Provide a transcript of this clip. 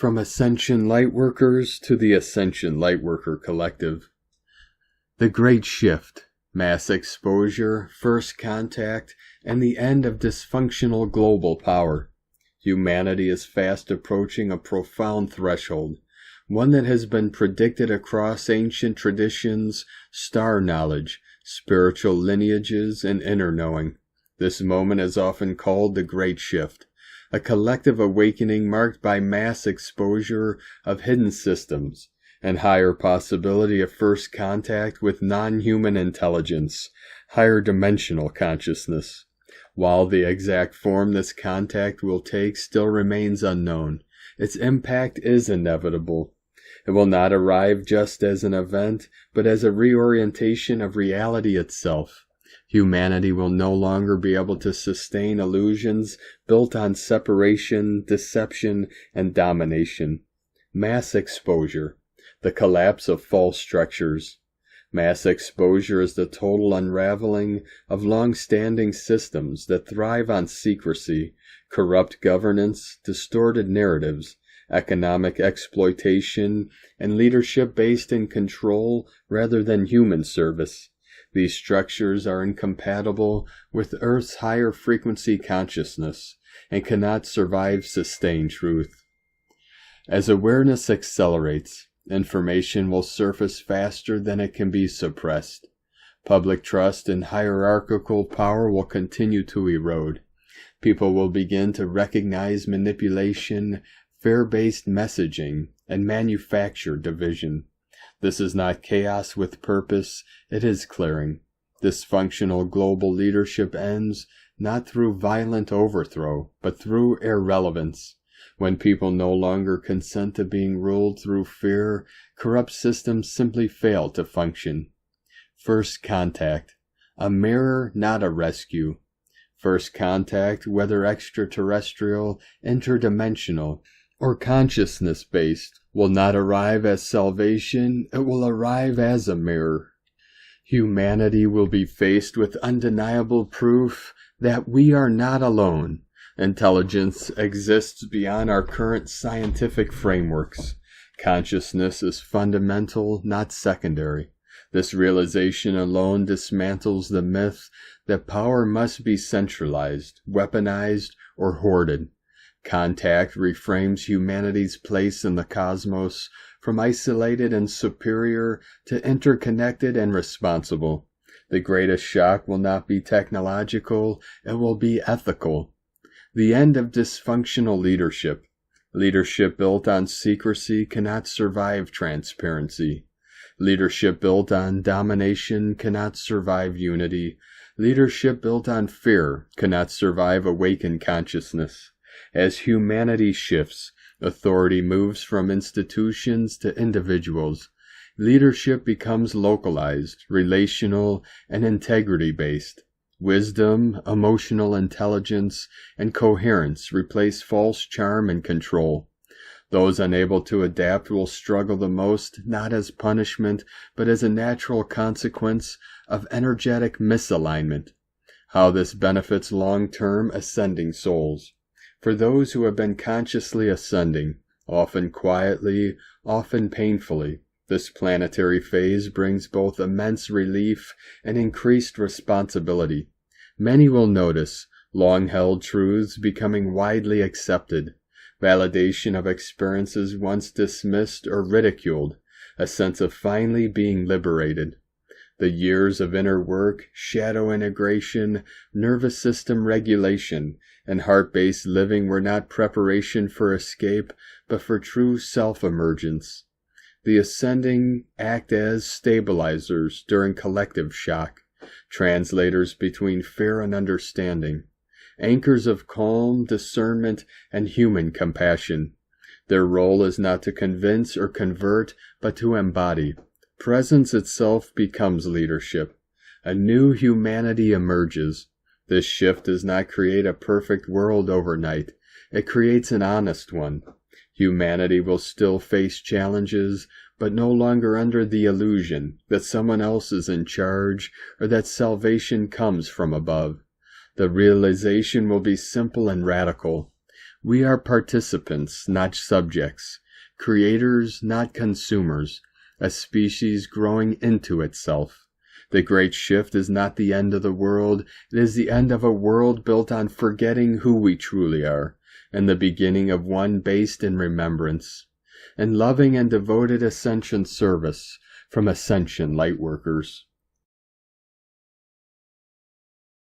From Ascension Lightworkers to the Ascension Lightworker Collective. The Great Shift, Mass Exposure, First Contact, and the End of Dysfunctional Global Power. Humanity is fast approaching a profound threshold, one that has been predicted across ancient traditions, star knowledge, spiritual lineages, and inner knowing. This moment is often called the Great Shift, a collective awakening marked by mass exposure of hidden systems and higher possibility of first contact with non-human intelligence, higher dimensional consciousness. While the exact form this contact will take still remains unknown, its impact is inevitable. It will not arrive just as an event, but as a reorientation of reality itself. Humanity will no longer be able to sustain illusions built on separation, deception, and domination. Mass exposure, the collapse of false structures. Mass exposure is the total unraveling of long-standing systems that thrive on secrecy, corrupt governance, distorted narratives, economic exploitation, and leadership based in control rather than human service. These structures are incompatible with Earth's higher frequency consciousness and cannot survive sustained truth. As awareness accelerates, information will surface faster than it can be suppressed. Public trust in hierarchical power will continue to erode. People will begin to recognize manipulation, fear-based messaging, and manufactured division. This is not chaos with purpose, it is clearing. Dysfunctional global leadership ends not through violent overthrow, but through irrelevance. When people no longer consent to being ruled through fear, corrupt systems simply fail to function. First contact, a mirror, not a rescue. First contact, whether extraterrestrial, interdimensional, or consciousness-based, will not arrive as salvation, it will arrive as a mirror. Humanity will be faced with undeniable proof that we are not alone. Intelligence exists beyond our current scientific frameworks. Consciousness is fundamental, not secondary. This realization alone dismantles the myth that power must be centralized, weaponized, or hoarded. Contact reframes humanity's place in the cosmos from isolated and superior to interconnected and responsible. The greatest shock will not be technological, it will be ethical. The end of dysfunctional leadership. Leadership built on secrecy cannot survive transparency. Leadership built on domination cannot survive unity. Leadership built on fear cannot survive awakened consciousness. As humanity shifts, authority moves from institutions to individuals. Leadership becomes localized, relational, and integrity-based. Wisdom, emotional intelligence, and coherence replace false charm and control. Those unable to adapt will struggle the most, not as punishment, but as a natural consequence of energetic misalignment. How this benefits long-term ascending souls. For those who have been consciously ascending, often quietly, often painfully, this planetary phase brings both immense relief and increased responsibility. Many will notice long-held truths becoming widely accepted, validation of experiences once dismissed or ridiculed, a sense of finally being liberated. The years of inner work, shadow integration, nervous system regulation, and heart-based living were not preparation for escape, but for true self-emergence. The ascending act as stabilizers during collective shock, translators between fear and understanding, anchors of calm, discernment, and human compassion. Their role is not to convince or convert, but to embody. Presence itself becomes leadership. A new humanity emerges. This shift does not create a perfect world overnight. It creates an honest one. Humanity will still face challenges, but no longer under the illusion that someone else is in charge or that salvation comes from above. The realization will be simple and radical. We are participants, not subjects, creators, not consumers, a species growing into itself. The great shift is not the end of the world, it is the end of a world built on forgetting who we truly are, and the beginning of one based in remembrance, and loving and devoted ascension service from Ascension Lightworkers.